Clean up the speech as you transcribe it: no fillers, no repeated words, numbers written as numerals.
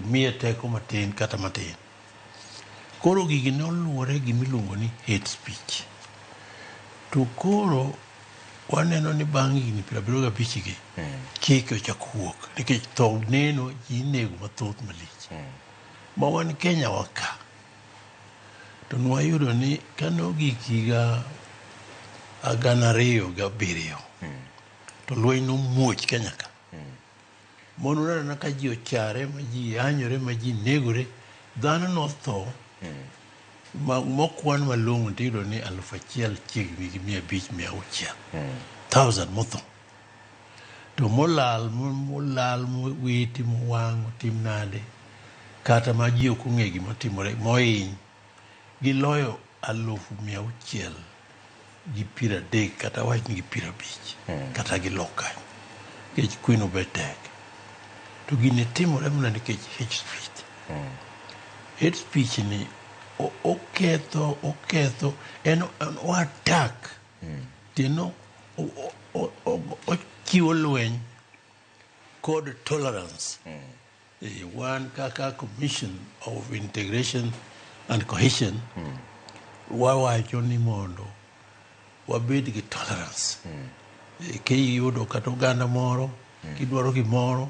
miye teko matin kata matin. Koro gigi noluwore gi miluongo ni hate speech. To koro waneno ni bang' higni 75 gi chike ochako wuok nikech tho neno ji nego mathoth malich. Ma wan Kenya waka. To nwayudo ni kanogik higa 2007 to lweny nomuoch Kenya ka. Mono nana ka ji ochare, ma ji anyore, ma ji negore, dhano notho. Mokwan malong'o tiyudo ni 1,000 chiegni gi 500, 1,000 motho. To molal witi mowang' otim nade, kata ma ji ok ong'e gimotimore, mohiny, giloyo 630 kata wachni gi 50 kata giloka. Nikech kweno be tek. To gini timore mana nikech hate speech. Hate speech ni oketho en attack. Tino ochiwo lweny kod tolerance. Wan kaka Commission of Integration and Cohesion wawacho ni mondo wabed gi tolerance. Kiyudo kata oganda moro, kidwaro gimoro,